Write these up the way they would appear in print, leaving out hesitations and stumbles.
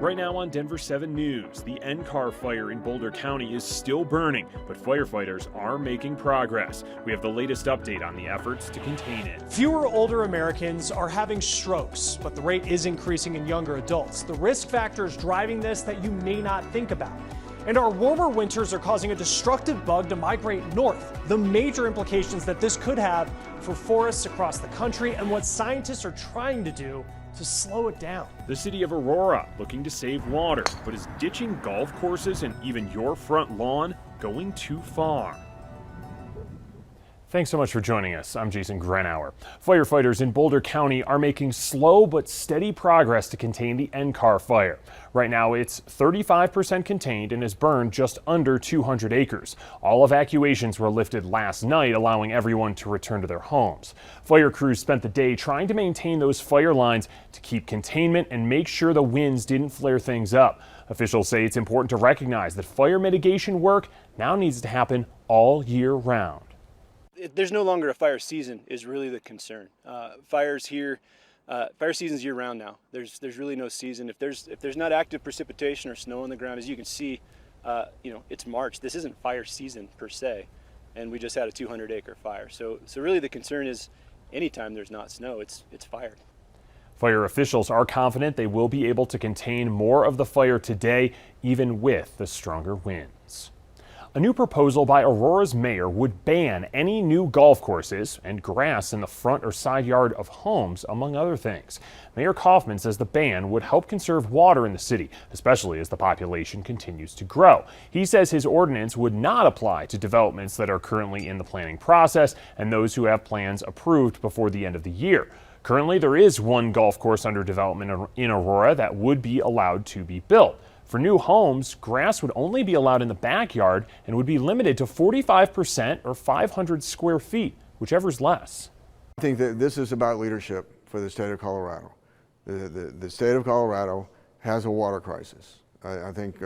Right now on Denver 7 News, the NCAR fire in Boulder County is still burning, but firefighters are making progress. We have the latest update on the efforts to contain it. Fewer older Americans are having strokes, but the rate is increasing in younger adults. The risk factors driving this that you may not think about. And our warmer winters are causing a destructive bug to migrate north. The major implications that this could have for forests across the country and what scientists are trying to do to slow it down. The city of Aurora looking to save water, but is ditching golf courses and even your front lawn going too far? Thanks so much for joining us. I'm Jason Grenauer. Firefighters in Boulder County are making slow but steady progress to contain the NCAR fire. Right now it's 35% contained and has burned just under 200 acres. All evacuations were lifted last night, allowing everyone to return to their homes. Fire crews spent the day trying to maintain those fire lines to keep containment and make sure the winds didn't flare things up. Officials say it's important to recognize that fire mitigation work now needs to happen all year round. There's no longer a fire season is really the concern. Fires here, fire season's year round now. There's really no season. If there's not active precipitation or snow on the ground, as you can see, it's March. This isn't fire season per se, and we just had a 200-acre fire. So really the concern is anytime there's not snow, it's fire. Fire officials are confident they will be able to contain more of the fire today, even with the stronger winds. A new proposal by Aurora's mayor would ban any new golf courses and grass in the front or side yard of homes, among other things. Mayor Kaufman says the ban would help conserve water in the city, especially as the population continues to grow. He says his ordinance would not apply to developments that are currently in the planning process and those who have plans approved before the end of the year. Currently, there is one golf course under development in Aurora that would be allowed to be built. For new homes, grass would only be allowed in the backyard and would be limited to 45% or 500 square feet, whichever's less. I think that this is about leadership for the state of Colorado. The state of Colorado has a water crisis. I think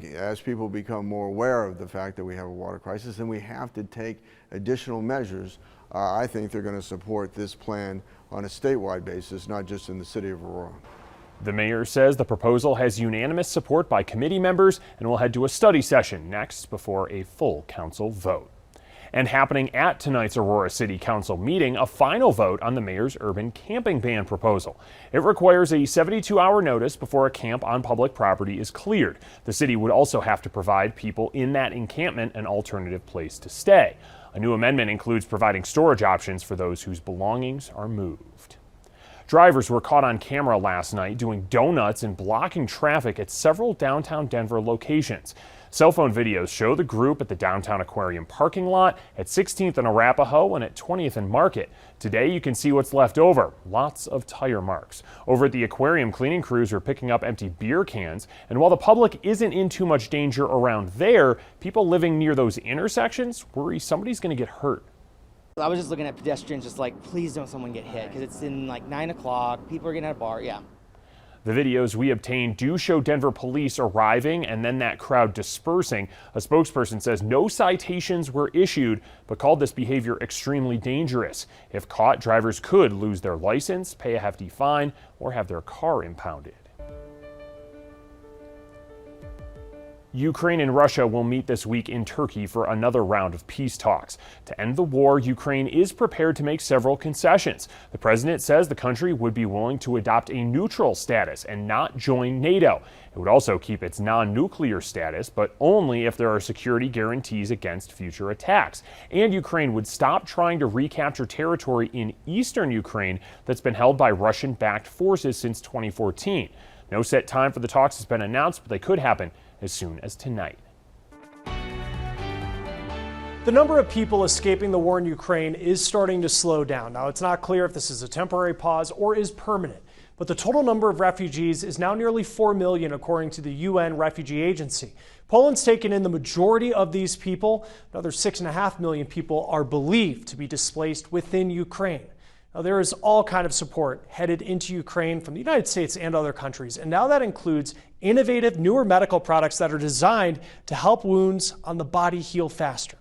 as people become more aware of the fact that we have a water crisis and we have to take additional measures, I think they're going to support this plan on a statewide basis, not just in the city of Aurora. The mayor says the proposal has unanimous support by committee members and will head to a study session next before a full council vote. And happening at tonight's Aurora City Council meeting, a final vote on the mayor's urban camping ban proposal. It requires a 72-hour notice before a camp on public property is cleared. The city would also have to provide people in that encampment an alternative place to stay. A new amendment includes providing storage options for those whose belongings are moved. Drivers were caught on camera last night doing donuts and blocking traffic at several downtown Denver locations. Cell phone videos show the group at the downtown aquarium parking lot, at 16th and Arapahoe, and at 20th and Market. Today you can see what's left over, lots of tire marks. Over at the aquarium, cleaning crews are picking up empty beer cans, and while the public isn't in too much danger around there, people living near those intersections worry somebody's going to get hurt. I was just looking at pedestrians just like, please don't someone get hit, because it's in like 9 o'clock, people are getting at a bar, yeah. The videos we obtained do show Denver police arriving and then that crowd dispersing. A spokesperson says no citations were issued, but called this behavior extremely dangerous. If caught, drivers could lose their license, pay a hefty fine, or have their car impounded. Ukraine and Russia will meet this week in Turkey for another round of peace talks. To end the war, Ukraine is prepared to make several concessions. The president says the country would be willing to adopt a neutral status and not join NATO. It would also keep its non-nuclear status, but only if there are security guarantees against future attacks. And Ukraine would stop trying to recapture territory in eastern Ukraine that's been held by Russian-backed forces since 2014. No set time for the talks has been announced, but they could happen as soon as tonight. The number of people escaping the war in Ukraine is starting to slow down. Now, it's not clear if this is a temporary pause or is permanent, but the total number of refugees is now nearly 4 million, according to the UN Refugee Agency. Poland's taken in the majority of these people. Another 6.5 million people are believed to be displaced within Ukraine. Now, there is all kind of support headed into Ukraine from the United States and other countries, and now that includes innovative, newer medical products that are designed to help wounds on the body heal faster.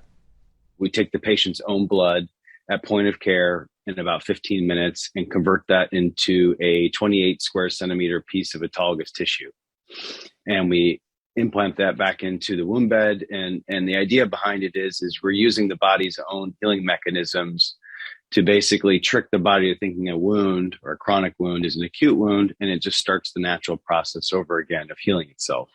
We take the patient's own blood at point of care in about 15 minutes and convert that into a 28 square centimeter piece of autologous tissue. And we implant that back into the wound bed. And the idea behind it is we're using the body's own healing mechanisms to basically trick the body to thinking a wound or a chronic wound is an acute wound, and it just starts the natural process over again of healing itself.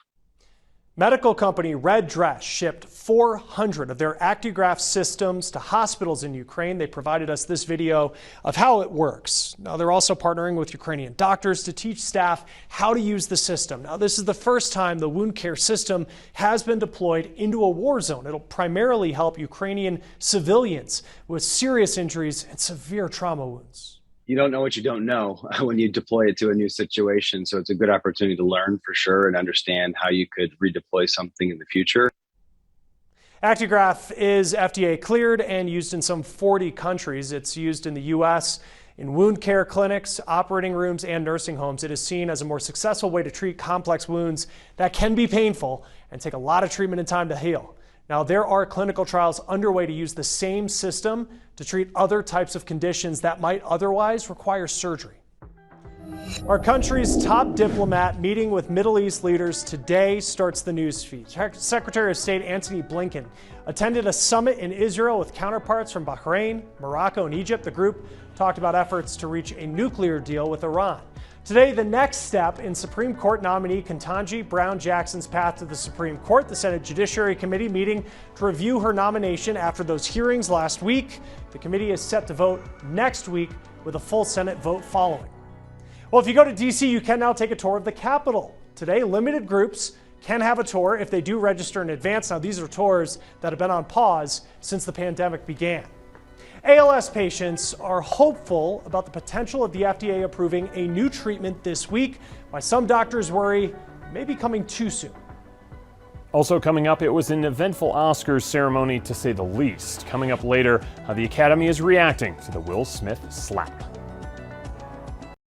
Medical company Red Dress shipped 400 of their Actigraph systems to hospitals in Ukraine. They provided us this video of how it works. Now, they're also partnering with Ukrainian doctors to teach staff how to use the system. Now, this is the first time the wound care system has been deployed into a war zone. It'll primarily help Ukrainian civilians with serious injuries and severe trauma wounds. You don't know what you don't know when you deploy it to a new situation. So it's a good opportunity to learn for sure and understand how you could redeploy something in the future. Actigraph is FDA cleared and used in some 40 countries. It's used in the U.S. in wound care clinics, operating rooms, and nursing homes. It is seen as a more successful way to treat complex wounds that can be painful and take a lot of treatment and time to heal. Now, there are clinical trials underway to use the same system to treat other types of conditions that might otherwise require surgery. Our country's top diplomat meeting with Middle East leaders today starts the news feed. Secretary of State Antony Blinken attended a summit in Israel with counterparts from Bahrain, Morocco, and Egypt. The group talked about efforts to reach a nuclear deal with Iran. Today, the next step in Supreme Court nominee Ketanji Brown Jackson's path to the Supreme Court. The Senate Judiciary Committee meeting to review her nomination after those hearings last week. The committee is set to vote next week with a full Senate vote following. Well, if you go to D.C., you can now take a tour of the Capitol. Today, limited groups can have a tour if they do register in advance. Now, these are tours that have been on pause since the pandemic began. ALS patients are hopeful about the potential of the FDA approving a new treatment this week, while some doctors worry it may be coming too soon. Also coming up, it was an eventful Oscars ceremony to say the least. Coming up later, how the Academy is reacting to the Will Smith slap.